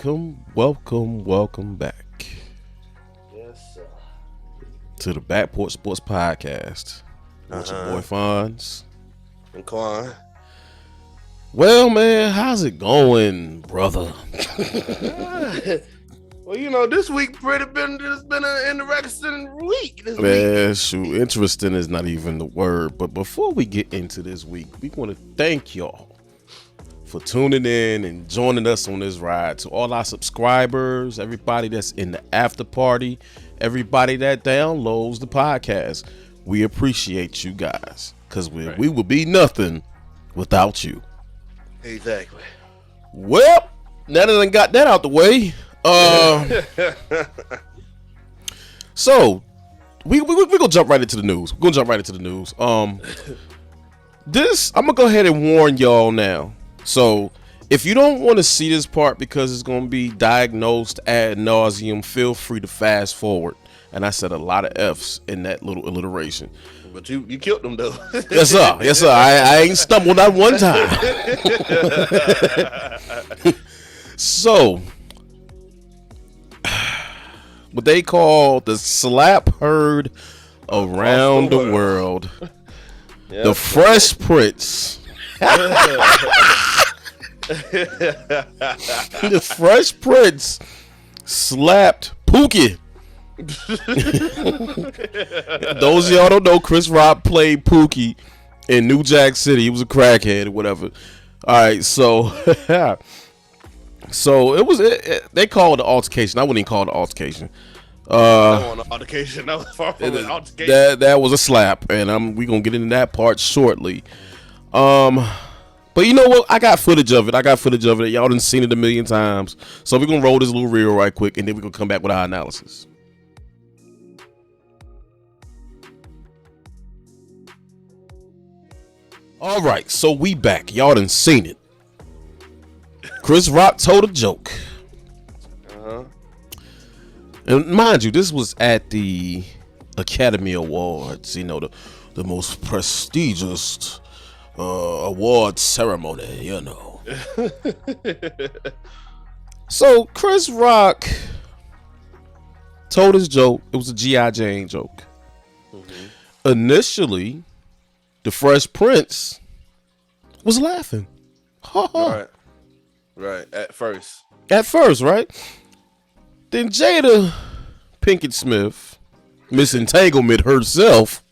welcome back Yes, sir. to the Back Porch Sports Podcast. With your boy Fonz. And Quan. Well, man, how's it going, brother? Well, this week it's been an interesting week. Man, shoot, interesting is not even the word. But before we get into this week, we want to thank y'all for tuning in and joining us on this ride. To all our subscribers, everybody that's in the after party, everybody that downloads the podcast, we appreciate you guys because we would be nothing without you. Exactly. Well, now that I got that out the way, so we gonna jump right into the news. We're gonna jump right into the news. This I'm gonna go ahead and warn y'all now. So if you don't want to see this part because it's gonna be diagnosed ad nauseum, feel free to fast forward. And I said a lot of F's in that little alliteration. But you killed them though. Yes, sir. Yes, sir. I ain't stumbled not one time. So, what they call the slap heard around the world. Yep. The Fresh Prince. The Fresh Prince slapped Pookie. Those of y'all don't know, Chris Rock played Pookie in New Jack City. He was a crackhead or whatever. All right, so it was. They called it an altercation. I wouldn't even call it an altercation. That was an altercation. That was far from an altercation. That was a slap, and we gonna get into that part shortly. But you know what? I got footage of it. Y'all done seen it a million times. So we're gonna roll this little reel right quick, and then we're gonna come back with our analysis. All right, so we back. Y'all done seen it. Chris Rock told a joke. And mind you, this was at the Academy Awards, the most prestigious award ceremony, So Chris Rock told his joke. It was a G.I. Jane joke. Mm-hmm. Initially, the Fresh Prince was laughing. Right. At first, right? Then Jada Pinkett Smith, Miss Entanglement herself,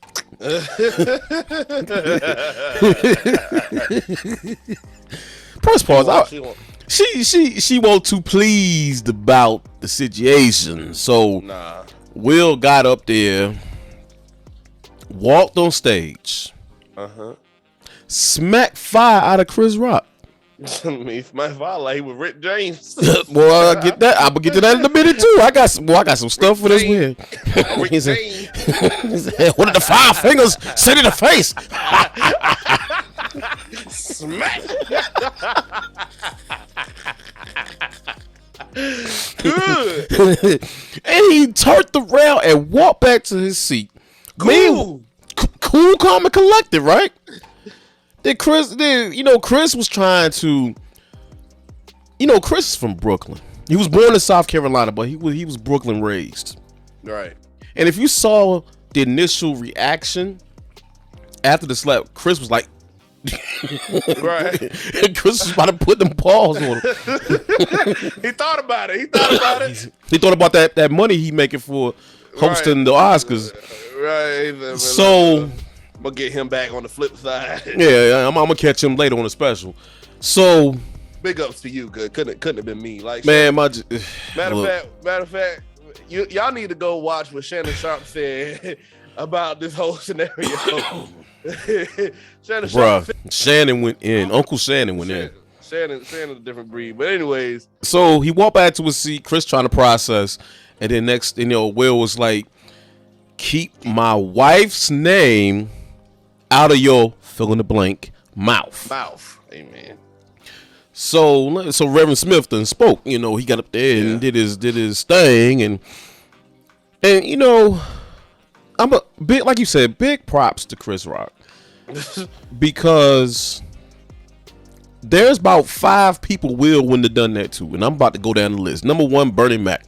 press pause. She won't too pleased about the situation. So Will got up there, walked on stage, smacked fire out of Chris Rock. My father, like with Rick James. Well, I get that. I'm gonna get to that in a minute too. I got some stuff for this win. He said, "What did the five fingers say to the face?" Smack. Good. And he turned around and walked back to his seat. Cool, calm, and collected, right? Chris was trying to, Chris is from Brooklyn. He was born in South Carolina, but he was Brooklyn raised. Right. And if you saw the initial reaction after the slap, Chris was like, right. Chris was about to put them paws on him. He thought about it. He thought about that money he making for hosting the Oscars. Right. So I'm gonna get him back on the flip side. Yeah, I'm gonna catch him later on the special. So big ups to you. Good. Couldn't have been me. Like, man, matter of fact, y'all need to go watch what Shannon Sharp said about this whole scenario. Shannon went in. Uncle Shannon went in. Shannon's a different breed. But anyways, so he walked back to his seat. Chris trying to process, and then next, Will was like, "Keep my wife's name out of your fill in the blank mouth." Amen. So Reverend Smith then spoke. He got up there and did his thing, and I'm a big, like you said, big props to Chris Rock because there's about 5 people Will wouldn't have done that to, and I'm about to go down the list. Number 1, Bernie Mac.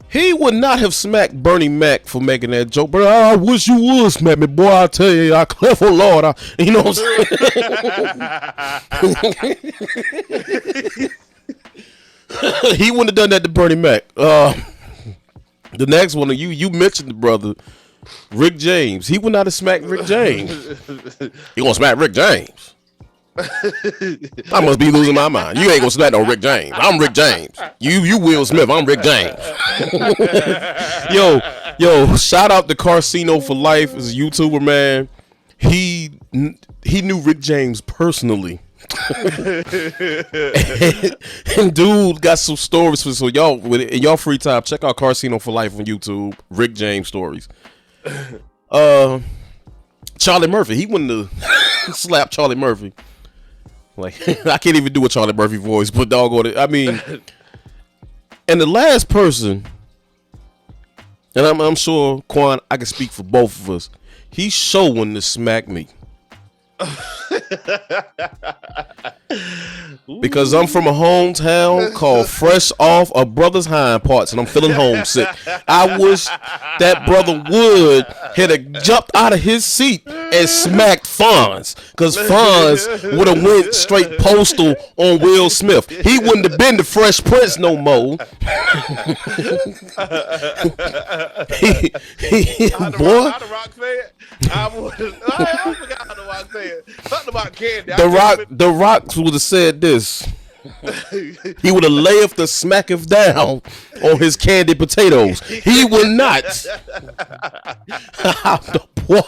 He would not have smacked Bernie Mac for making that joke, but I wish you would smack me, boy. I tell you, I clever Lord. You know what I'm saying? He wouldn't have done that to Bernie Mac. The next one, you mentioned the brother, Rick James. He would not have smacked Rick James. He gonna smack Rick James. I must be losing my mind. You ain't gonna smack no Rick James. I'm Rick James. You Will Smith. I'm Rick James. yo, shout out to Carcino for Life as a YouTuber, man. He knew Rick James personally. and dude got some stories for, so y'all in y'all free time, check out Carcino for Life on YouTube. Rick James stories. Charlie Murphy, he wouldn't have slapped Charlie Murphy. Like, I can't even do a Charlie Murphy voice, but doggone it. I mean, and the last person, and I'm sure, Quan, I can speak for both of us. He's showing to smack me. Because I'm from a hometown called fresh off a brother's hind parts, and I'm feeling homesick. I wish that brother would have jumped out of his seat and smacked Fonz, because Fonz would have went straight postal on Will Smith. He wouldn't have been the Fresh Prince no more. Boy, I forgot how the Rock said something about candy. The Rock would have said this. He would have laughed the smacketh down on his candied potatoes. He would not. Boy,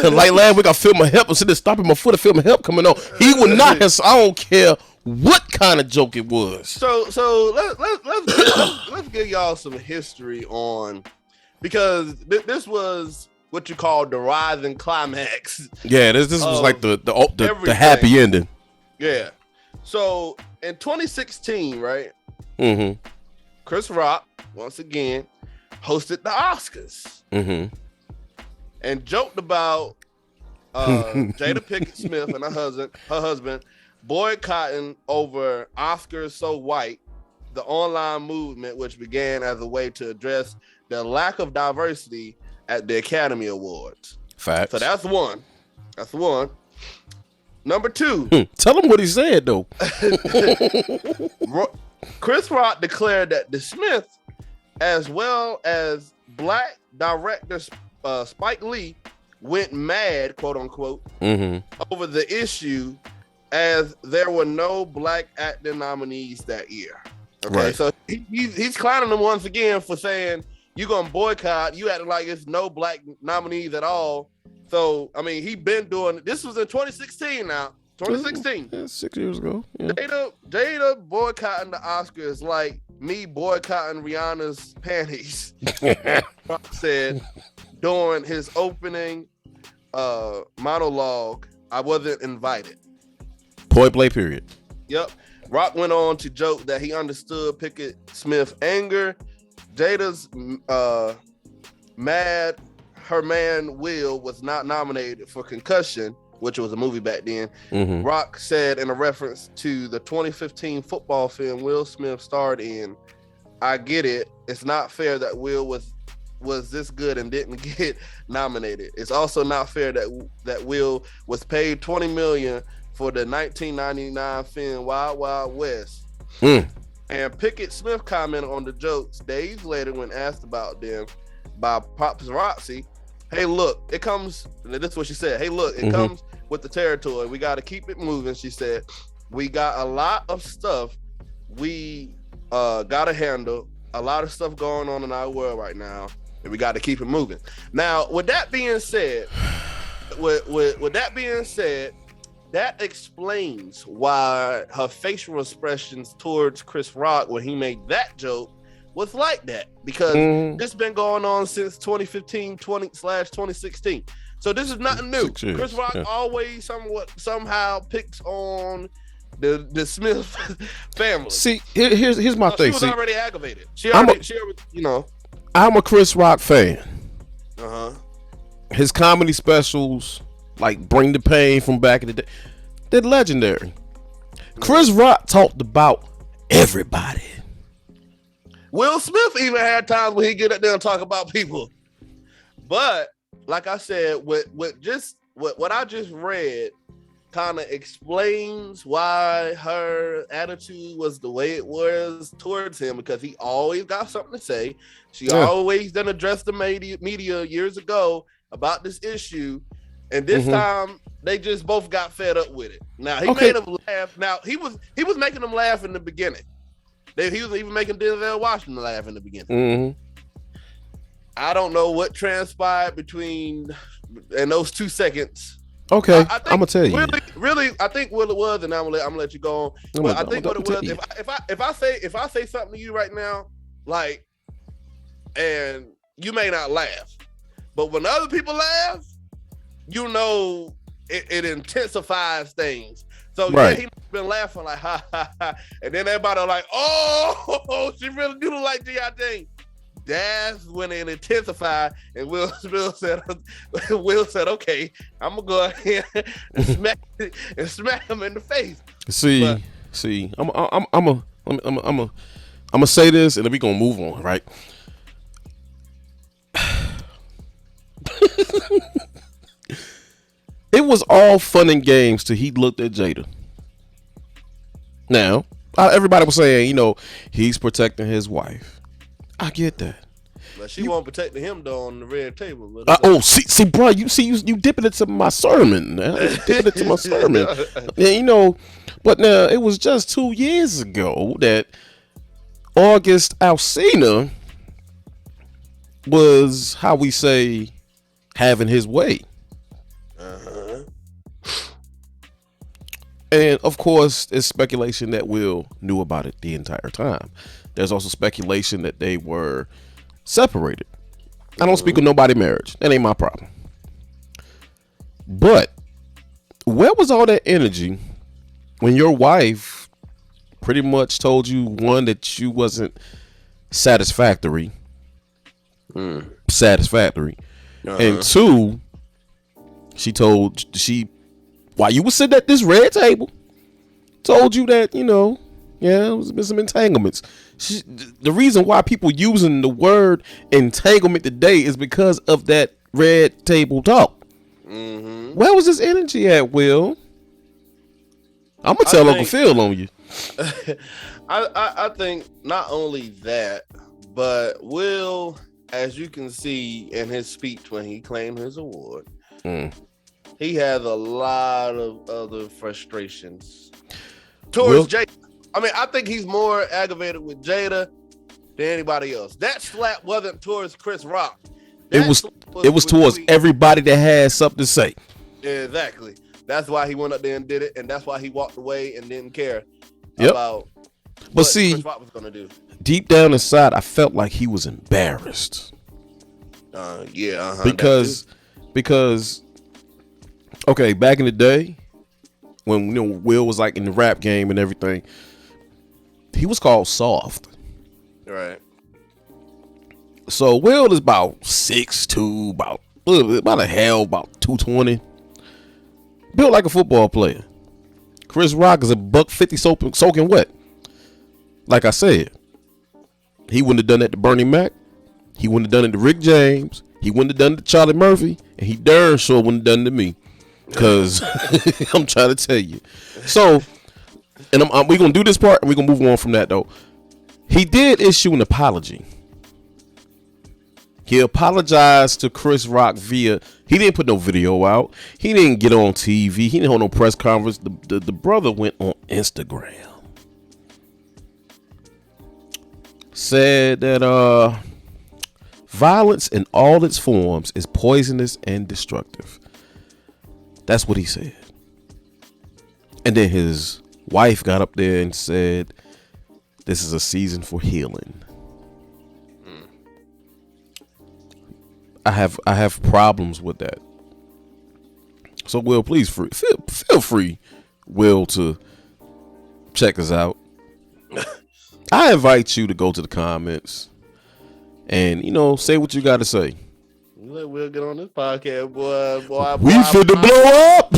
like last week I feel my hip. I'm sitting there stomping my foot. I feel my hip coming on. He would not have. I don't care what kind of joke it was. So let's give y'all some history on, because this was what you call the rising climax. Yeah, this was like the happy ending. Yeah. So in 2016, right? Mm-hmm. Chris Rock once again hosted the Oscars. Mm-hmm. And joked about Jada Pinkett Smith and her husband boycotting over Oscars So White, the online movement which began as a way to address the lack of diversity at the Academy Awards. Facts. So that's one. Number 2. Tell him what he said, though. Chris Rock declared that the Smith, as well as black director Spike Lee, went mad, quote unquote, over the issue, as there were no black acting nominees that year. Okay, right. So he's clowning them once again for saying you're gonna boycott. You acting like it's no black nominees at all. So I mean, he been doing. This was in 2016 now. 2016. Yeah, 6 years ago. Yeah. Jada boycotting the Oscars like me boycotting Rihanna's panties. Rock said during his opening monologue, I wasn't invited. Point blank period. Yep. Rock went on to joke that he understood Pinkett Smith's anger. Jada's mad her man Will was not nominated for Concussion, which was a movie back then. Mm-hmm. Rock said in a reference to the 2015 football film Will Smith starred in, I get it. It's not fair that Will was this good and didn't get nominated. It's also not fair that Will was paid $20 million for the 1999 film Wild Wild West. And Pinkett Smith commented on the jokes days later when asked about them by paparazzi. Hey, look, it comes. This is what she said. Hey, look, it comes with the territory. We got to keep it moving. She said, we got a lot of stuff we got to handle. A lot of stuff going on in our world right now, and we got to keep it moving. Now, with that being said, that explains why her facial expressions towards Chris Rock when he made that joke was like that, because this been going on since 2015/2016. So this is nothing new. Chris Rock always somehow picks on the Smith family. See, here's my thing. She was already aggravated. She already, you know. I'm a Chris Rock fan. His comedy specials, like Bring the Pain from back in the day, they're legendary. Chris Rock talked about everybody. Will Smith even had times when he get up there and talk about people. But like I said, what I just read kind of explains why her attitude was the way it was towards him, because he always got something to say. She always done address the media years ago about this issue, and this time they just both got fed up with it. Now he made them laugh. Now he was making them laugh in the beginning. He was even making Denzel Washington laugh in the beginning. I don't know what transpired between in those 2 seconds. Okay, I'm gonna tell you. Really, I think what it was, and I'm gonna let you go on. But I think what it was, if I say something to you right now, like, and you may not laugh, but when other people laugh, you know it intensifies things. So yeah, he's been laughing like ha ha ha, and then everybody like, oh, she really do like G.I. That's when it intensified, and Will said, "Okay, I'm gonna go ahead and smack him in the face." See, I'm gonna say this, and then we gonna move on, right? It was all fun and games till he looked at Jada. Now, everybody was saying, he's protecting his wife. I get that. But she won't protect him though on the red table. See, bro, you dipping into my sermon. Dipping into my sermon. Yeah, but now it was just 2 years ago that August Alsina was, how we say, having his way. And of course, there's speculation that Will knew about it the entire time. There's also speculation that they were separated. I don't speak of nobody's marriage. That ain't my problem. But where was all that energy when your wife pretty much told you, one, that you wasn't satisfactory, and two, while you was sitting at this red table, told you that, there's been some entanglements. The reason why people using the word entanglement today is because of that red table talk. Where was this energy at, Will? I'm gonna tell Uncle Phil on you. I think not only that, but Will, as you can see in his speech when he claimed his award, he has a lot of other frustrations towards Jada. I mean, I think he's more aggravated with Jada than anybody else. That slap wasn't towards Chris Rock. It was towards everybody that had something to say. Exactly. That's why he went up there and did it, and that's why he walked away and didn't care about what Chris Rock was gonna do. Deep down inside, I felt like he was embarrassed. Because okay, back in the day, when Will was like in the rap game and everything, he was called soft. Right. So Will is about 6'2", about 220. Built like a football player. Chris Rock is a $150 soaking wet. Like I said, he wouldn't have done that to Bernie Mac. He wouldn't have done it to Rick James. He wouldn't have done it to Charlie Murphy. And he darn sure wouldn't have done it to me. Because I'm trying to tell you. So, and we're going to do this part and we're going to move on from that though. He did issue an apology. He apologized to Chris Rock he didn't put no video out. He didn't get on TV. He didn't hold no press conference. The brother went on Instagram. Said that violence in all its forms is poisonous and destructive. That's what he said. And then his wife got up there and said, this is a season for healing. I have problems with that. So Will, please feel free, Will, to check us out. I invite you to go to the comments and say what you got to say. We'll get on this podcast, boy. We finna blow up.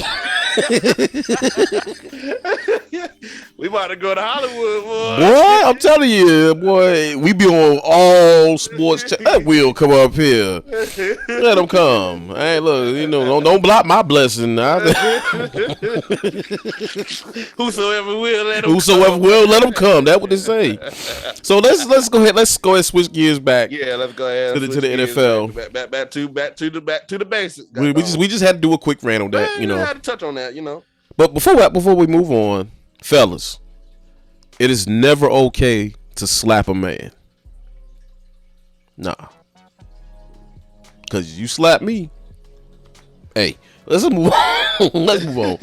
We about to go to Hollywood, Boy, I'm telling you, boy, we be on all sports. That will come up here. Let them come. Hey, look, don't block my blessing. Whosoever will, let them Whosoever come. will, let them come. That's what they say. So let's go ahead. Let's go ahead and switch gears back. Yeah, let's go ahead to the NFL. Back to the basics. We just had to do a quick rant on that. We had to touch on that. But before we move on, fellas, it is never okay to slap a man. Nah. Because you slap me. Hey, let's move on. Let's move on.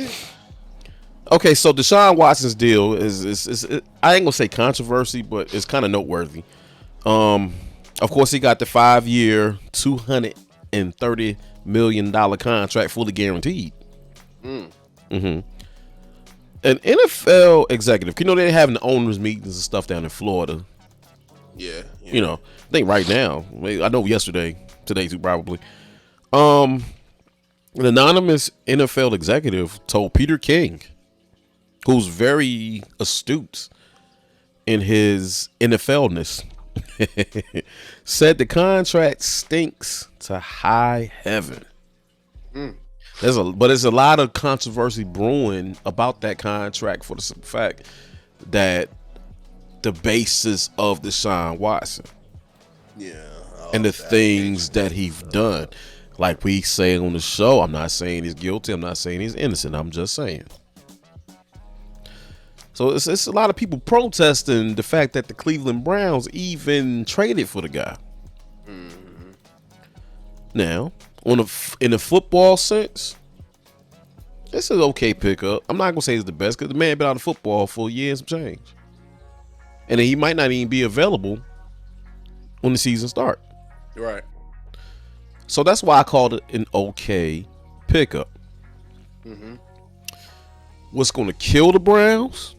Okay, so Deshaun Watson's deal is I ain't gonna say controversy, but it's kind of noteworthy. Of course, he got the 5-year, $230 million contract, fully guaranteed. An NFL executive, they having the owners meetings and stuff down in Florida. Yeah. I think right now, I know yesterday, today too probably. An anonymous NFL executive told Peter King, who's very astute in his NFL-ness, said the contract stinks to high heaven. There's a lot of controversy brewing about that contract for the simple fact that the basis of Deshaun Watson, and the things that he's done, like we say on the show. I'm not saying he's guilty. I'm not saying he's innocent. I'm just saying. So it's a lot of people protesting the fact that the Cleveland Browns even traded for the guy. Now, in a football sense, it's an okay pickup. I'm not gonna say it's the best because the man been out of football for a year and some change, and he might not even be available when the season starts. Right. So that's why I called it an okay pickup. What's gonna kill the Browns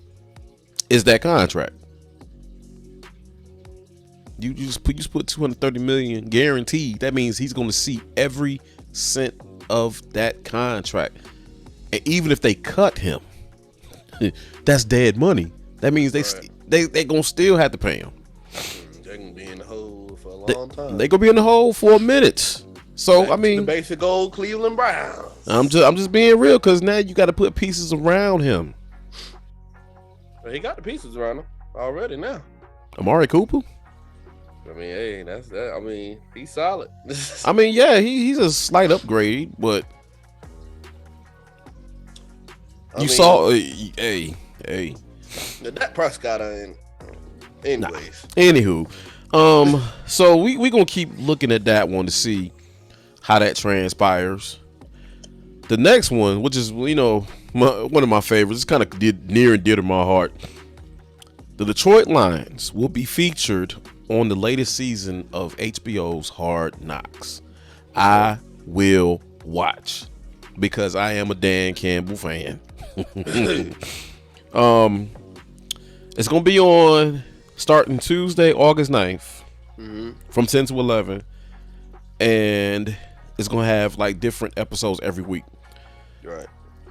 is that contract. You just put $230 million guaranteed. That means he's going to see every cent of that contract. And even if they cut him, that's dead money. That means they gonna still have to pay him. They're gonna be in the hole for a long time. They gonna be in the hole for a minute. So the basic old Cleveland Browns. I'm just being real because now you got to put pieces around him. Well, he got the pieces around him already now. Amari Cooper. I mean, hey, that's that. I mean, he's solid. I mean, yeah, he's a slight upgrade, but saw, hey. That Prescott in. Anyways. Anywho, so we gonna keep looking at that one to see how that transpires. The next one, which is one of my favorites, it's kind of near and dear to my heart. The Detroit Lions will be featured on the latest season of HBO's Hard Knocks. I will watch because I am a Dan Campbell fan. It's gonna be on starting Tuesday, August 9th, from 10 to 11, and it's gonna have like different episodes every week. Right.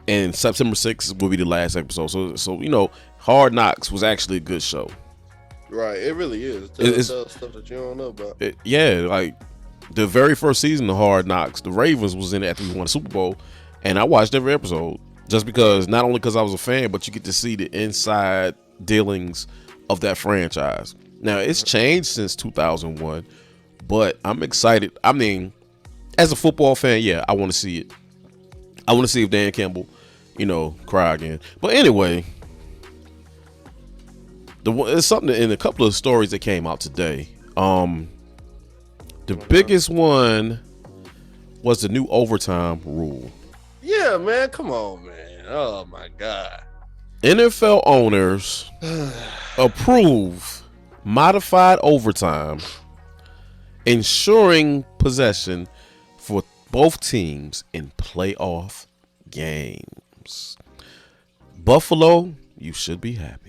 And September 6th will be the last episode. So Hard Knocks was actually a good show. Right, it really is. It's stuff that you don't know about. Like the very first season of Hard Knocks, the Ravens was in it after we won the Super Bowl, and I watched every episode just because, not only because I was a fan, but you get to see the inside dealings of that franchise. Now it's changed since 2001, but I'm excited. I mean, as a football fan, yeah, I want to see it. I want to see if Dan Campbell, cry again. But anyway. It's something in a couple of stories that came out today. The biggest one was the new overtime rule. Yeah, man. Come on, man. Oh, my God. NFL owners approve modified overtime, ensuring possession for both teams in playoff games. Buffalo, you should be happy.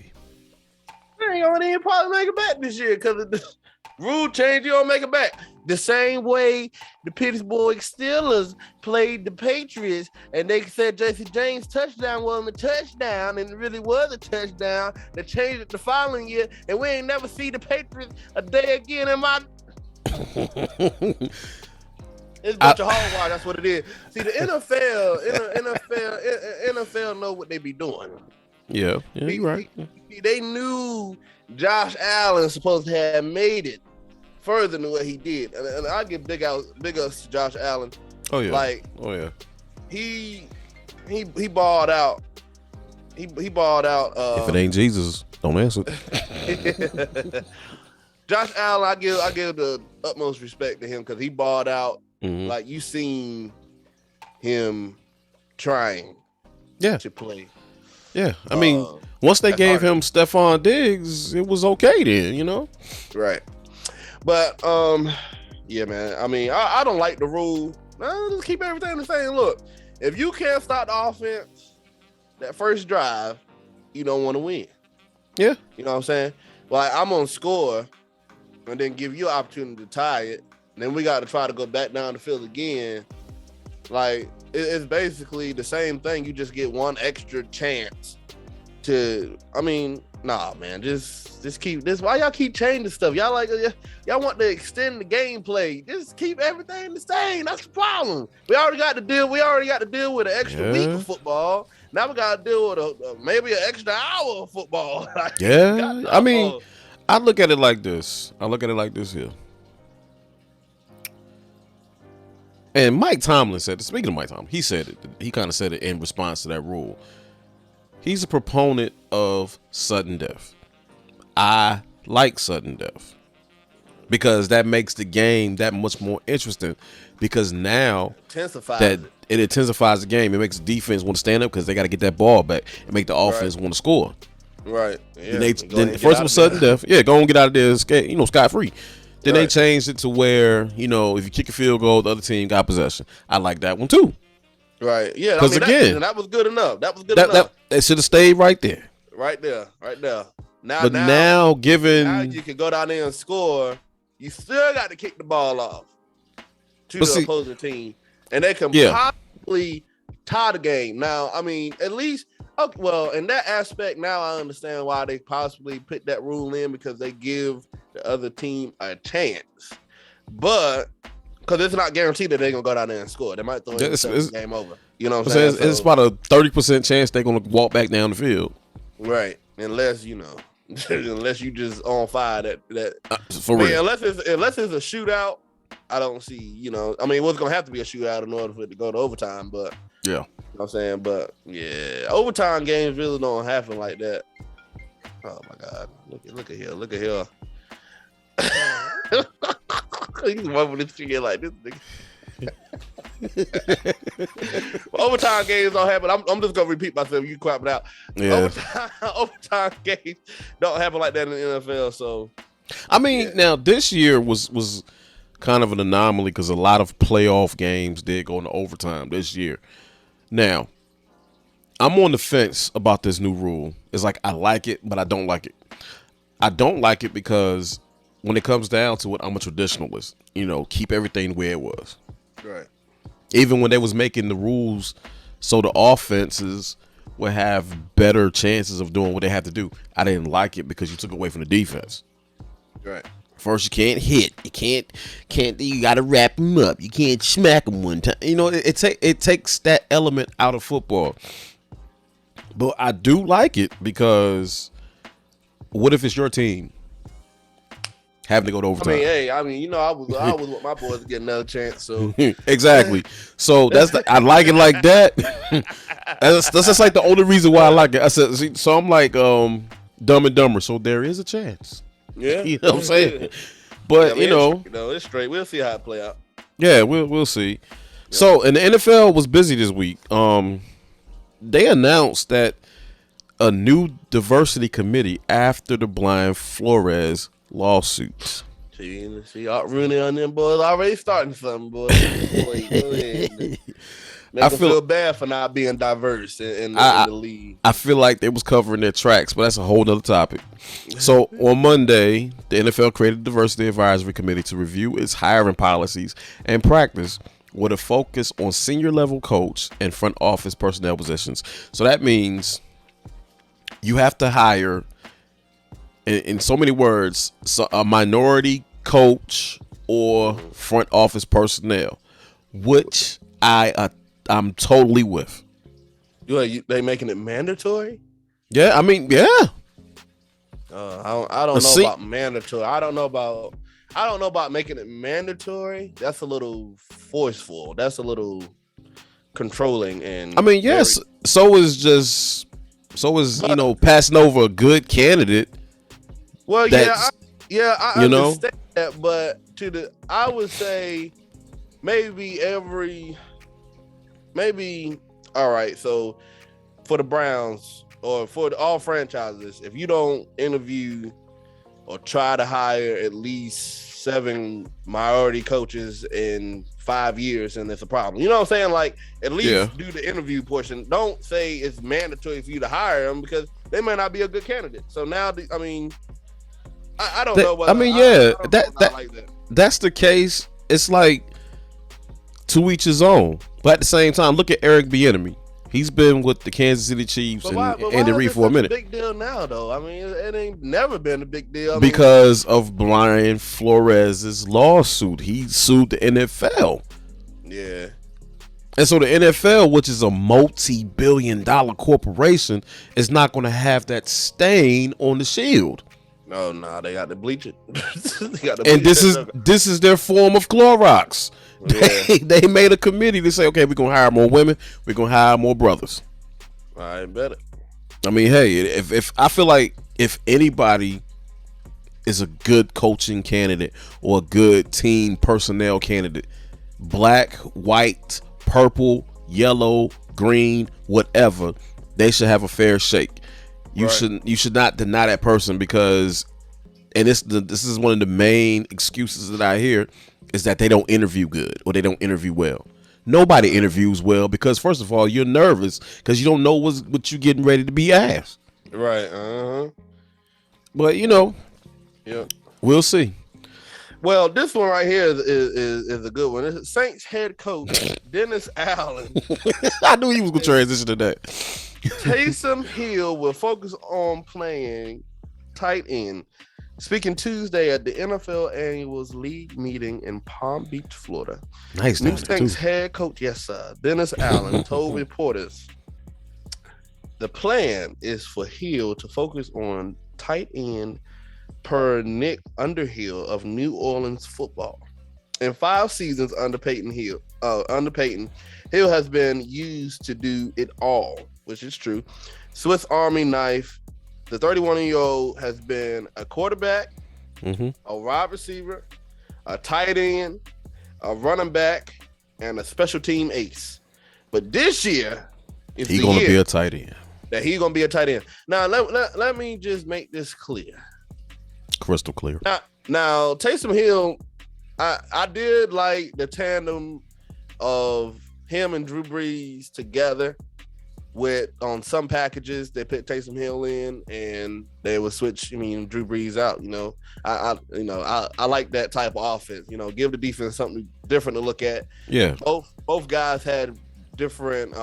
They ain't gonna even probably make it back this year because Rule change, you don't make it back. The same way the Pittsburgh Steelers played the Patriots and they said Jesse James' touchdown wasn't a touchdown and it really was a touchdown. They changed it the following year and we ain't never see the Patriots a day again in my... It's a bunch of hogwash, that's what it is. See, the NFL know what they be doing. Yeah, you're right. They knew Josh Allen supposed to have made it further than what he did, and I give big ups to Josh Allen. Oh yeah, like he balled out. He balled out. If it ain't Jesus, don't answer. Josh Allen, I give the utmost respect to him because he balled out. Mm-hmm. Like you seen him trying, to play. Yeah, I mean, once they gave him Stephon Diggs, it was okay then, you know. Right. But yeah, man. I mean, I don't like the rule. Just keep everything the same. Look, if you can't start the offense that first drive, you don't want to win. Yeah. You know what I'm saying? Like I'm gonna score and then give you an opportunity to tie it. And then we got to try to go back down the field again. Like it's basically the same thing. You just get one extra chance to. I mean, nah, man. Just keep this. Why y'all keep changing stuff? Y'all want to extend the gameplay. Just keep everything the same. That's the problem. We already got to deal with an extra week of football. Now we got to deal with maybe an extra hour of football. Yeah, I mean, I look at it like this. Here. And Mike Tomlin said, speaking of Mike Tomlin, he said it. He kind of said it in response to that rule. He's a proponent of sudden death. I like sudden death because that makes the game that much more interesting. Because now it intensifies the game. It makes the defense want to stand up because they got to get that ball back and make the offense want to score. Right. Yeah. Then the first one, sudden death. Yeah, go and get out of there, scot free. Then they changed it to where, if you kick a field goal, the other team got possession. I like that one too. Right. Yeah. Because again, that was good enough. That was good enough. That should have stayed right there. Right there. Now you can go down there and score. You still got to kick the ball off to the opposing team, and they can possibly tie the game. Now, I mean, at least. Okay, well, in that aspect, now I understand why they possibly put that rule in because they give the other team a chance. But because it's not guaranteed that they're gonna go down there and score, they might throw in the game over. You know what I'm saying? It's about a 30% chance they're gonna walk back down the field. Right, unless unless you just on fire that for real. Unless it's a shootout, I don't see. I mean, it was gonna have to be a shootout in order for it to go to overtime, but. Yeah. You know what I'm saying? But yeah, overtime games really don't happen like that. Oh my God. Look at here. He's moving this shit like this nigga. Overtime games don't happen. I'm just gonna repeat myself. You crap it out. Yeah. Overtime games don't happen like that in the NFL. So I mean, now this year was kind of an anomaly because a lot of playoff games did go into overtime this year. Now, I'm on the fence about this new rule. It's like I like it, but I don't like it. I don't like it because when it comes down to it, I'm a traditionalist. Keep everything where it was. Right. Even when they was making the rules so the offenses would have better chances of doing what they have to do, I didn't like it because you took away from the defense. Right. First, you can't hit. You can't. You got to wrap them up. You can't smack them one time. It takes that element out of football. But I do like it because what if it's your team having to go to overtime? I was with my boys to get another chance. So exactly. So I like it like that. that's just like the only reason why I like it. I said, so I'm like Dumb and Dumber. So there is a chance. Yeah, you know what I'm saying. But it's straight. We'll see how it play out. Yeah, we'll see. Yeah. So, and the NFL was busy this week. They announced that a new diversity committee after the Brian Flores lawsuits. See, Art Rooney on them boys already starting something, boy. Go ahead. Make them feel bad for not being diverse in the league. I feel like they was covering their tracks, but that's a whole nother topic. So on Monday, the NFL created a diversity advisory committee to review its hiring policies and practice with a focus on senior level coach and front office personnel positions. So that means you have to hire, in so many words, a minority coach or front office personnel, which I'm totally with. They making it mandatory? Yeah, I mean, yeah. I don't know about mandatory. I don't know about making it mandatory. That's a little forceful. That's a little controlling. And I mean, yes. So is passing over a good candidate. Well, I understand that, but I would say maybe all right. So for the Browns or for all franchises, if you don't interview or try to hire at least 7 minority coaches in 5 years, and it's a problem. You know what I'm saying? Like, at least do the interview portion. Don't say it's mandatory for you to hire them because they may not be a good candidate. So now, I mean, I don't know. I mean, that's the case. It's like to each his own. But at the same time, look at Eric Bieniemy. He's been with the Kansas City Chiefs and Andy Reid for a minute. Big deal now, though. I mean, it ain't never been a big deal. Because of Brian Flores' lawsuit. He sued the NFL. Yeah. And so the NFL, which is a multi-billion-dollar corporation, is not going to have that stain on the shield. No, they got to bleach it. And this is their form of Clorox. Yeah. They made a committee to say, okay, we're gonna hire more women, we're gonna hire more brothers. I bet it. I mean, hey, if I feel like if anybody is a good coaching candidate or a good team personnel candidate, black, white, purple, yellow, green, whatever, they should have a fair shake. You should not deny that person because, and this is one of the main excuses that I hear, is that they don't interview good or they don't interview well. Nobody interviews well because, first of all, you're nervous because you don't know what you're getting ready to be asked. Right. But we'll see. Well, this one right here is a good one. It's Saints head coach Dennis Allen. I knew he was gonna transition to that. Taysom Hill will focus on playing tight end. Speaking Tuesday at the NFL Annuals League meeting in Palm Beach, Florida. Nice. New Saints head coach, yes sir, Dennis Allen told reporters the plan is for Hill to focus on tight end per Nick Underhill of New Orleans football. In 5 seasons under Peyton, Hill has been used to do it all, which is true. Swiss Army knife. The 31-year-old has been a quarterback, a wide receiver, a tight end, a running back, and a special team ace. But this year, he's going to be a tight end. That he's going to be a tight end. Now, let me just make this clear. Crystal clear. Now Taysom Hill, I did like the tandem of him and Drew Brees together. On some packages they put Taysom Hill in and they would switch Drew Brees out. I like that type of offense. Give the defense something different to look at. Yeah. Both guys had different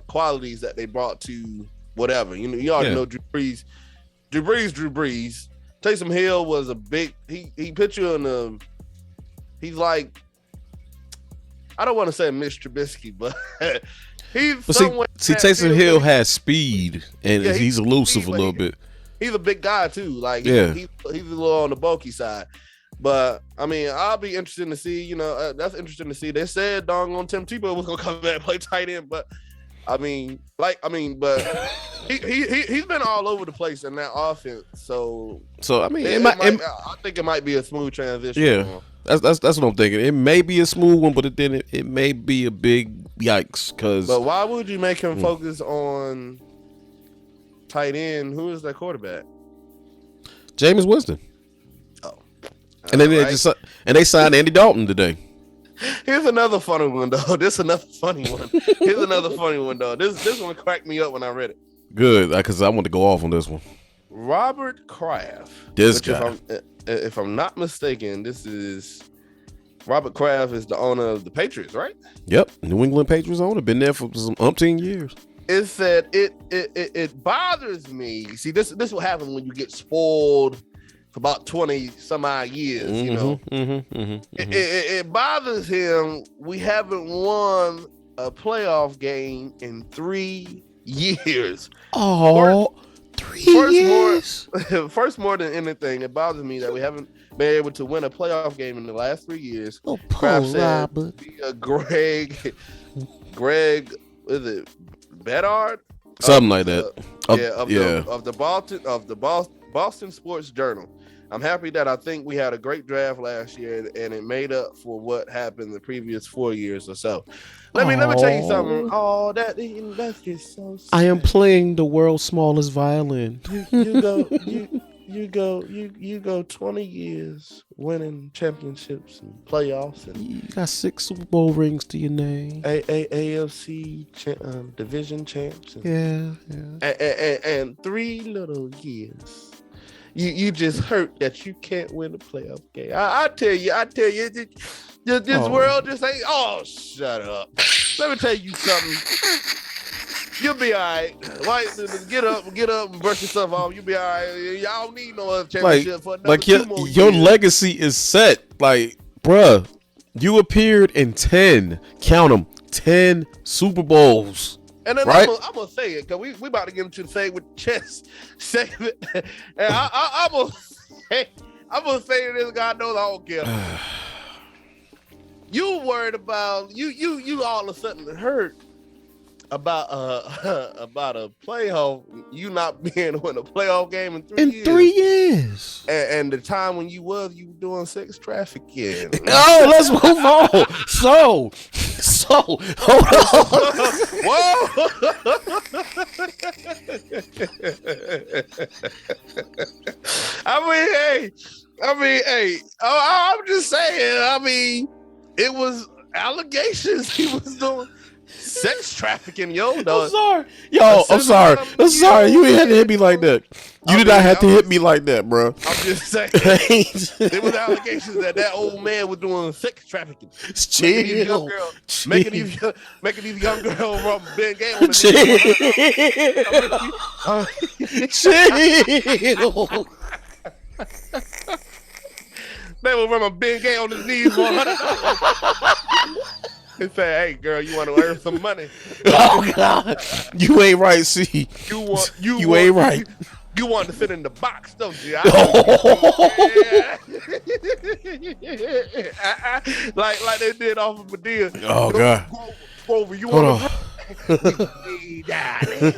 qualities that they brought to whatever. You already know Drew Brees. Taysom Hill was a big he put you in he's like, I don't want to say Mitch Trubisky, but Taysom Hill has speed and he's elusive a little bit. He's a big guy too. Like he's a little on the bulky side. But I mean, I'll be interested to see. That's interesting to see. They said doggone Tim Tebow was gonna come back and play tight end, but but he's been all over the place in that offense. So I mean, I think it might be a smooth transition. Yeah. That's what I'm thinking. It may be a smooth one, but then it may be a big yikes. But why would you make him focus on tight end? Who is that quarterback? Jameis Winston. Oh, and then they signed Andy Dalton today. Here's another funny one, though. This another funny one. Here's another funny one, though. This one cracked me up when I read it. Good, because I want to go off on this one. Robert Kraft. This guy. If I'm not mistaken, this is Robert Kraft is the owner of the Patriots, right? Yep, New England Patriots owner. Been there for some umpteen years. It said it bothers me. See, this what happens when you get spoiled for about 20 some odd years. You know, it bothers him. We haven't won a playoff game in 3 years. Oh, 3 years. First, more than anything, it bothers me that we haven't been able to win a playoff game in the last 3 years. Oh, poor Robert. Greg, is it Bedard? Something like that. Of the Boston Sports Journal. I'm happy that I think we had a great draft last year and it made up for what happened the previous 4 years or so. Let me tell you something. Oh, that's just so sad. I am playing the world's smallest violin. You go 20 years winning championships and playoffs, and you got 6 Super Bowl rings to your name. AFC division champs. And 3 little years. You just hurt that you can't win a playoff game. I tell you, this world just ain't. Oh, shut up. Let me tell you something. You'll be all right. Like, get up and brush yourself off. You'll be all right. Y'all don't need no other championship for another 2 more years. Your legacy is set. Like, bruh, you appeared in 10, count them, 10 Super Bowls. And then right? I'm gonna say it because we about to get into the same with chess. Save it. And I'm gonna say this. God knows I don't care. You worried about you all of a sudden hurt about a playoff, you not being able to win a playoff game in 3 years. 3 years. And the time when you were doing sex trafficking. Oh, let's move on. So hold on. Whoa. I'm just saying, it was allegations he was doing sex trafficking, yo. I'm sorry. You ain't had to hit me like that. You did not have to hit me like that, bro. I'm just saying. There was allegations that old man was doing sex trafficking. Making these young girls rub Ben Gay on the Chill. They were rubbing Ben Gay on his knees for $100. He said, "Hey, girl, you want to earn some money?" Oh God, you ain't right. See, you ain't right. You want to sit in the box, don't you? Like they did off of Medea. Oh God. Grover, you want to? We got it.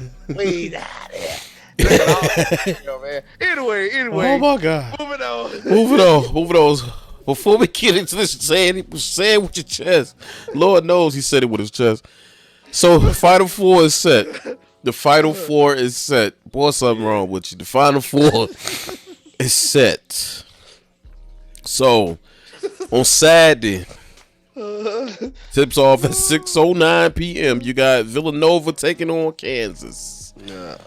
Anyway. Oh my God. Moving on. Before we get into this, say it with your chest. Lord knows he said it with his chest. So Final Four is set. The Final Four is set. Boy, something wrong with you. The Final Four is set. So on Saturday, tips off at 6:09 p.m. You got Villanova taking on Kansas. Yeah.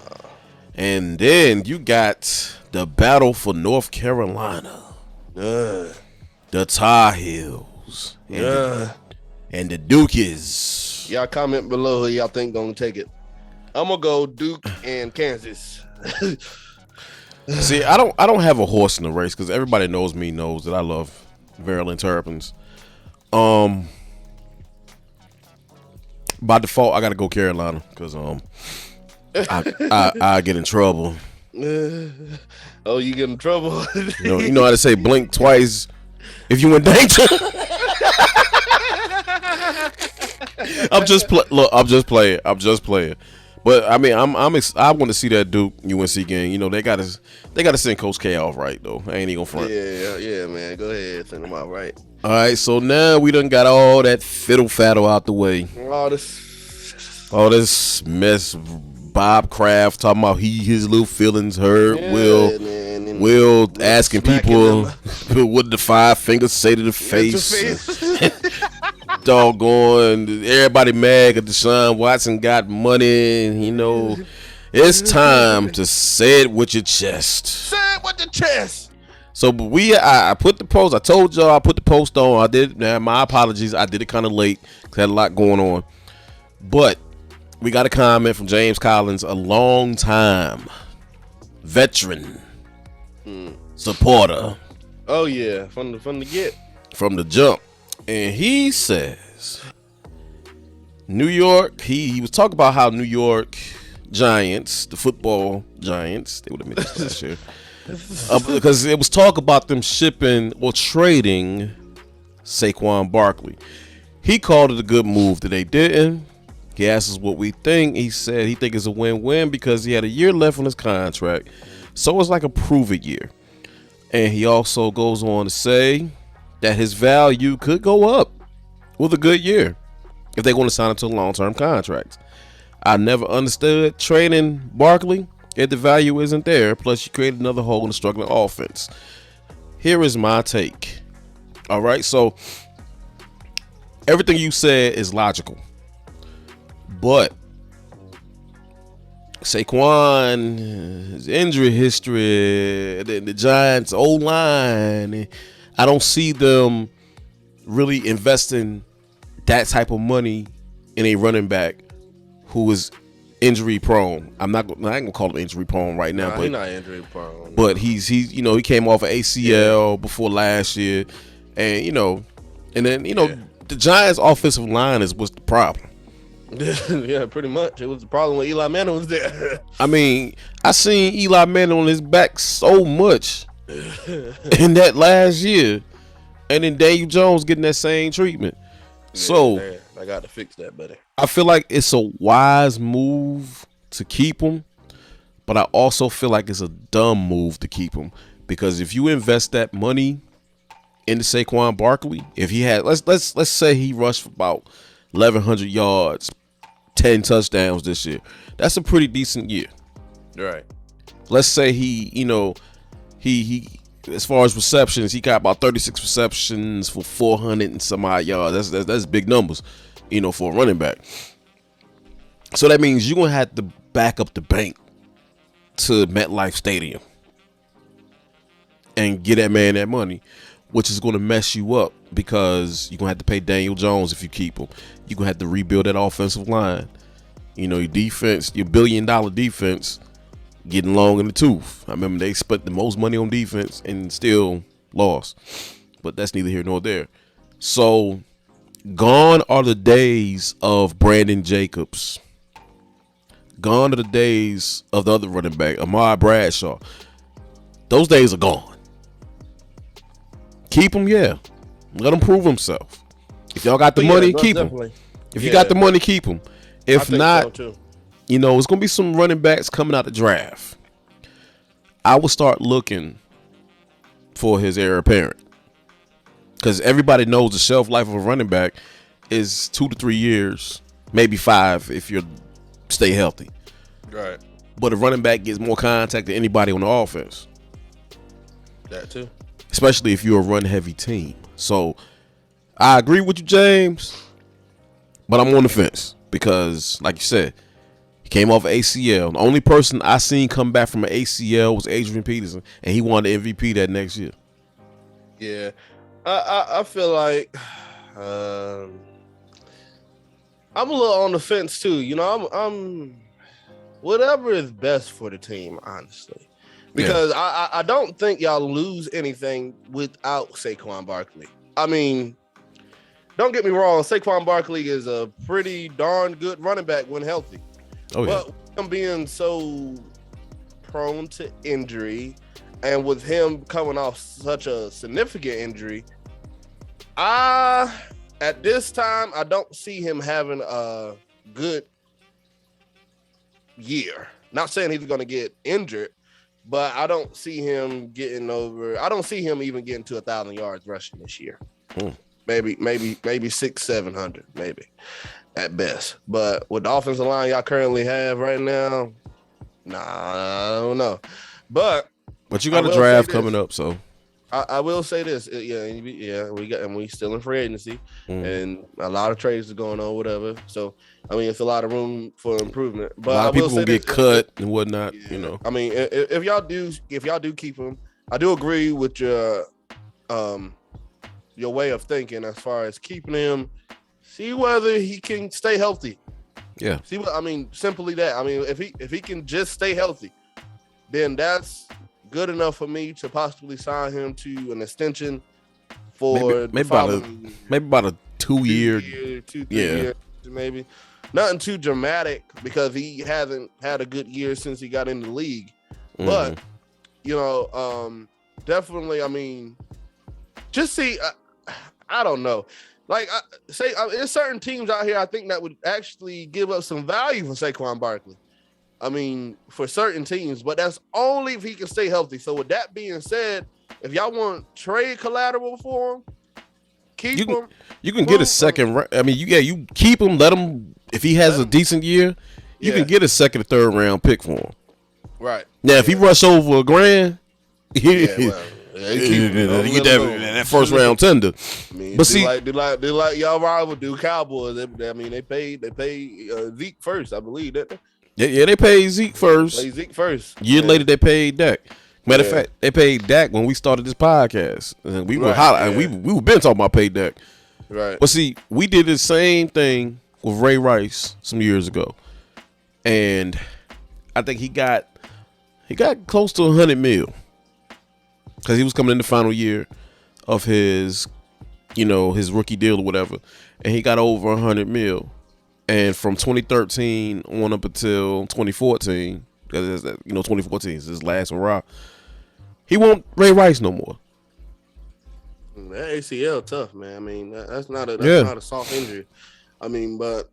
And then you got the battle for North Carolina. The Tar Heels. And the Dukies. Y'all comment below who y'all think gonna take it. I'm gonna go Duke and Kansas. See, I don't have a horse in the race because everybody knows that I love Maryland Terrapins. By default, I gotta go Carolina because I get in trouble. Oh, you get in trouble? You know how to say blink twice if you in danger. I'm just playing. But I mean, I want to see that Duke UNC game. You know, they gotta send Coach K off right though. I ain't even gonna front. Yeah, man. Go ahead, send him out right. All right, so now we done got all that fiddle faddle out the way. All this mess. Bob Kraft talking about his little feelings hurt. Will asking people what the 5 fingers say to the face. doggone everybody mad at Deshaun Watson got money, and it's time to say it with your chest. Say it with the chest. So, but I put the post. I told y'all I put the post on. I did. Now, my apologies. I did it kind of late because I had a lot going on. But we got a comment from James Collins, a long time veteran supporter. Oh yeah, from the get, from the jump, and he says, New York. He was talking about how New York Giants, the football Giants, they would have made this last year. Because it was talk about them shipping or trading Saquon Barkley. He called it a good move that they didn't. He asked us what we think. He said he think it's a win-win because he had a year left on his contract. So it's like a prove-it year. And he also goes on to say that his value could go up with a good year if they want to sign him to a long-term contract. I never understood trading Barkley if the value isn't there. Plus, you create another hole in the struggling offense. Here is my take. All right, so everything you said is logical. But Saquon, his injury history, the Giants' O-line, I don't see them really investing that type of money in a running back who is injury prone. I ain't gonna call him injury prone right now, but he's not injury prone. But he's he came off of ACL before last year, and then the Giants' offensive line was the problem. Yeah, pretty much. It was the problem when Eli Manning was there. I mean, I seen Eli Manning on his back so much in that last year, and then Daniel Jones getting that same treatment. Yeah, so man, I got to fix that, buddy. I feel like it's a wise move to keep him, but I also feel like it's a dumb move to keep him because if you invest that money into Saquon Barkley, if he had let's say he rushed for about 1,100 yards, 10 touchdowns this year, that's a pretty decent year. Right. Let's say he as far as receptions, he got about 36 receptions for 400 and some odd yards. That's big numbers, for a running back. So that means you're gonna have to back up the bank to MetLife Stadium and get that man that money, which is gonna mess you up because you're gonna have to pay Daniel Jones if you keep him. You're gonna have to rebuild that offensive line. Your defense, your $1 billion defense, getting long in the tooth. I remember they spent the most money on defense and still lost. But that's neither here nor there. So, gone are the days of Brandon Jacobs. Gone are the days of the other running back, Ahmad Bradshaw. Those days are gone. Keep him, yeah. Let him prove himself. If y'all got the money, keep him. If you got the money, keep him. If not, so it's going to be some running backs coming out the draft. I will start looking for his heir apparent. Because everybody knows the shelf life of a running back is 2 to 3 years, maybe 5 if you stay healthy. Right. But a running back gets more contact than anybody on the offense. That too. Especially if you're a run-heavy team. So, I agree with you, James, but I'm on the fence. Because, like you said, he came off ACL. The only person I seen come back from an ACL was Adrian Peterson, and he won the MVP that next year. Yeah, I feel like I'm a little on the fence too. I'm whatever is best for the team, honestly, because I don't think y'all lose anything without Saquon Barkley. I mean, don't get me wrong, Saquon Barkley is a pretty darn good running back when healthy. Oh, yeah. But him being so prone to injury, and with him coming off such a significant injury, at this time, I don't see him having a good year. Not saying he's going to get injured, but I don't see him getting over. I don't see him even getting to 1,000 yards rushing this year. Maybe 600-700, maybe at best. But with the offensive line y'all currently have right now, I don't know. But you got a draft coming up, so I will say this, we still in free agency, and a lot of trades are going on, whatever. So I mean, it's a lot of room for improvement. But a lot I of will people say gonna get cut and whatnot. You know. I mean, if y'all do keep him, I do agree with your way of thinking as far as keeping him. See whether he can stay healthy. Yeah. See what I mean? Simply that. I mean, if he can just stay healthy, then that's good enough for me to possibly sign him to an extension for maybe about a 2 year, 2-3 years, maybe. Nothing too dramatic because he hasn't had a good year since he got in the league. But definitely. I mean, just see. I don't know. Like there's certain teams out here I think that would actually give up some value for Saquon Barkley. I mean, for certain teams, but that's only if he can stay healthy. So with that being said, if y'all want trade collateral for him, keep him. You can get a second. I mean, you keep him. Let him. If he has a decent year, you can get a second or third round pick for him. Right. Now, if he rush over $1,000, you get that first round tender. I mean, but see, do like y'all rival do Cowboys. I mean, they paid Zeke first, I believe that. Yeah, they paid Zeke first. Year later, they paid Dak. Matter of fact, they paid Dak when we started this podcast. And we were we were been talking about pay Dak. Right. But see, we did the same thing with Ray Rice some years ago, and I think he got close to $100 million because he was coming in the final year of his rookie deal or whatever, and he got over $100 million. And from 2013 on up until 2014, because 2014 is his last hurrah, he won't Ray Rice no more. That ACL tough, man. I mean, that's not a soft injury. I mean, but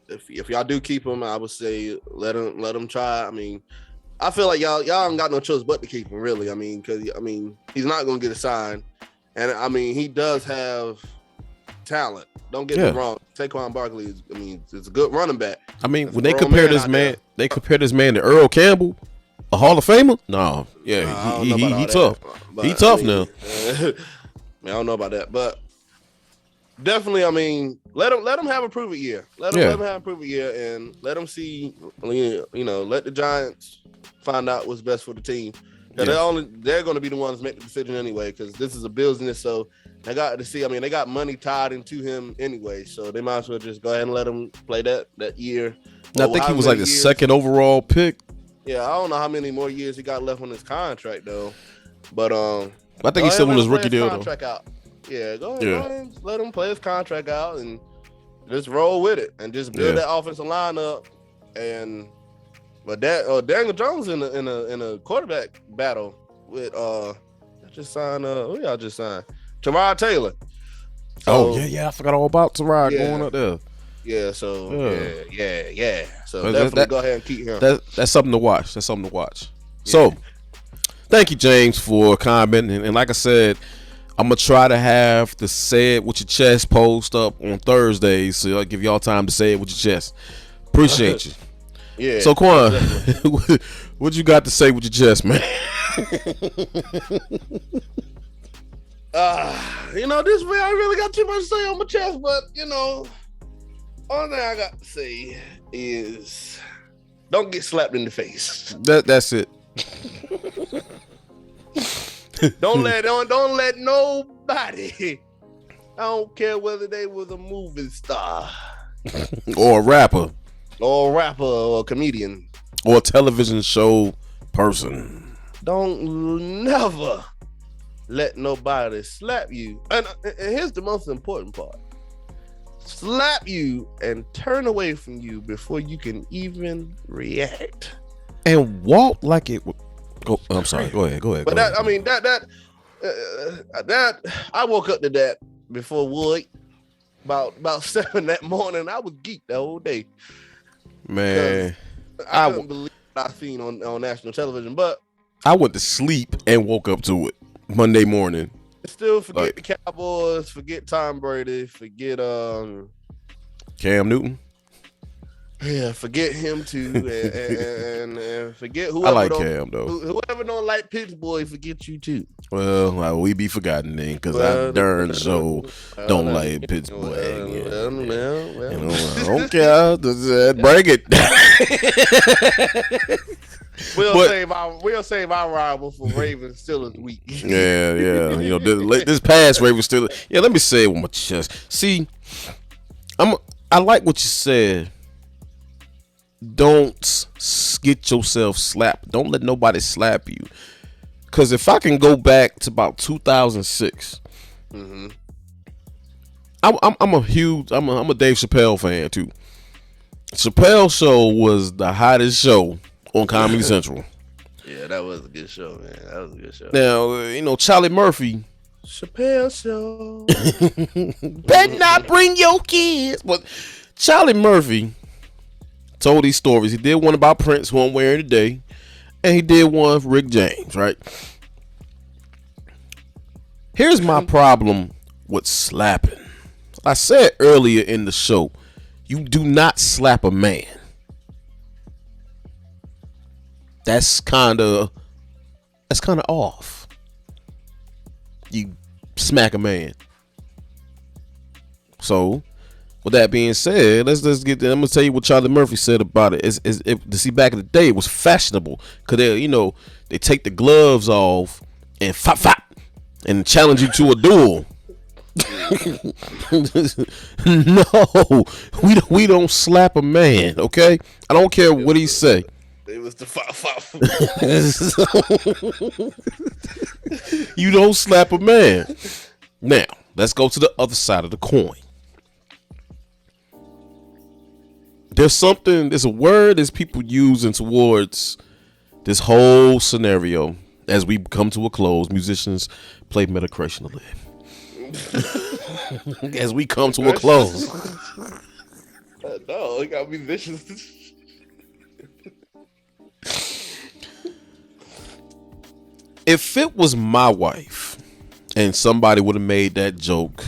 if y'all do keep him, I would say let him try. I mean, I feel like y'all ain't got no choice but to keep him, really. I mean, because he's not gonna get a sign, and I mean he does have talent. Don't get me wrong. Saquon Barkley is a good running back. I mean, when they compare this man, to Earl Campbell, a Hall of Famer. No, he tough. He tough now. I don't know about that, but definitely. I mean, let him have a prove it year. Let him have a prove it year, and let him see. Let the Giants find out what's best for the team. They're going to be the ones to make the decision anyway, because this is a business. So they got to see. I mean, they got money tied into him anyway, so they might as well just go ahead and let him play that year. I think he was like the second overall pick. Yeah, I don't know how many more years he got left on his contract though, but I think he's still on his rookie deal contract out. Yeah, go ahead and let him play his contract out and just roll with it and just build that offensive lineup. But Daniel Jones in a quarterback battle with just signed who y'all just signed? Tyrod Taylor. So, I forgot all about Tyrod going up there. Yeah, so yeah. So definitely go ahead and keep him. That's something to watch. So thank you, James, for commenting. And like I said, I'm gonna try to have the Say It With Your Chest post up on Thursdays, so I'll give y'all time to say it with your chest. Appreciate you. Yeah. So Quan, what you got to say with your chest, man? This way I really got too much to say on my chest, but only thing I got to say is don't get slapped in the face. That's it. Don't let nobody. I don't care whether they was a movie star or a rapper or a comedian or a television show person. Don't never let nobody slap you. And here's the most important part. Slap you and turn away from you before you can even react. And walk like it would. I'm sorry. Go ahead. But that I woke up to that before Wood about 7 that morning. I was geeked the whole day. Man, I couldn't believe what I seen on national television. But I went to sleep and woke up to it Monday morning. Still forget the Cowboys, forget Tom Brady, forget Cam Newton. Yeah, forget him too, and forget whoever. I like Cam though. Whoever don't like Pitts boy, forget you too. Well, we be forgotten then, because I darn so don't like Pittsburgh. I don't care. Bring it. We'll save our rival for Ravens Steelers week. Yeah. This past Ravens Steelers. Yeah, let me say it with my chest. See, I like what you said. Don't get yourself slapped. Don't let nobody slap you. Because if I can go back to about 2006, I'm a Dave Chappelle fan too. Chappelle Show was the hottest show on Comedy Central. Yeah, that was a good show, man. That was a good show. Now, Charlie Murphy. Chappelle Show. Better not bring your kids. But Charlie Murphy told these stories. He did one about Prince, who I'm wearing today, and he did one for Rick James, right? Here's my problem with slapping. I said earlier in the show, you do not slap a man. That's kind of off. You smack a man. So, with that being said, let's get there. I'm gonna tell you what Charlie Murphy said about it. See, back in the day, it was fashionable because they take the gloves off and fop and challenge you to a duel. No, we don't slap a man. Okay, I don't care what he say. It was the fop. You don't slap a man. Now let's go to the other side of the coin. There's a word that people using towards this whole scenario as we come to a close. Musicians play recreationally. As we come to a close. No, it got musicians. If it was my wife and somebody would have made that joke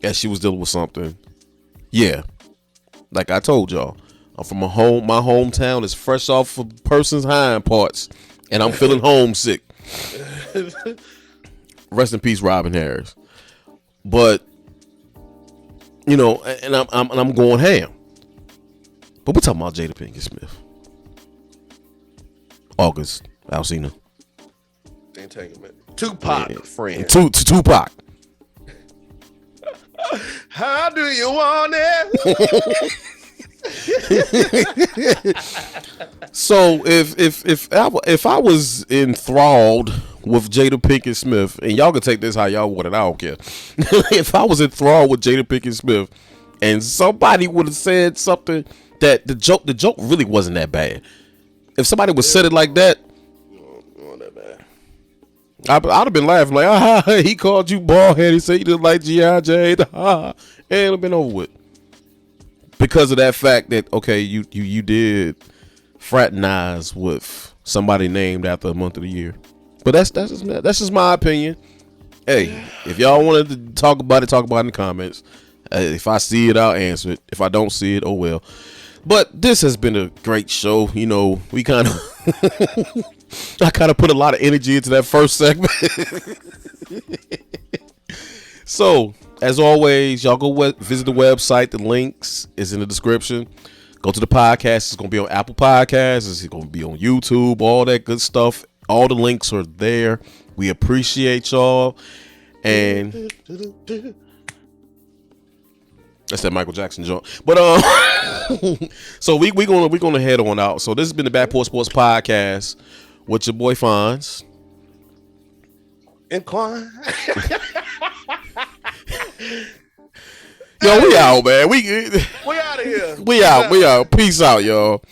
as she was dealing with something, yeah. Like I told y'all, I'm from my hometown is fresh off a person's hind parts, and I'm feeling homesick. Rest in peace, Robin Harris. But and I'm going ham. But we're talking about Jada Pinkett Smith, August Alsina, Entanglement, Tupac, friend, Tupac. How do you want it? So if I was enthralled with Jada Pinkett Smith, and y'all can take this how y'all want it, I don't care. If I was enthralled with Jada Pinkett Smith, and somebody would have said something that the joke really wasn't that bad. If somebody would said it like that, I'd have been laughing like, he called you bald head. He said you didn't like G.I. Jane. And it'd been over with. Because of that fact that, okay, you did fraternize with somebody named after a month of the year. But that's just my opinion. Hey, if y'all wanted to talk about it in the comments. If I see it, I'll answer it. If I don't see it, oh well. But this has been a great show. We kind of I kind of put a lot of energy into that first segment. So, as always, y'all go visit the website. The links is in the description. Go to the podcast. It's going to be on Apple Podcasts. It's going to be on YouTube. All that good stuff. All the links are there. We appreciate y'all. And that's that Michael Jackson joint. But so we gonna head on out. So this has been the Back Porch Sports Podcast with your boy Fonz. Incline. Yo, we out, man. We out of here. We out. Peace out, y'all.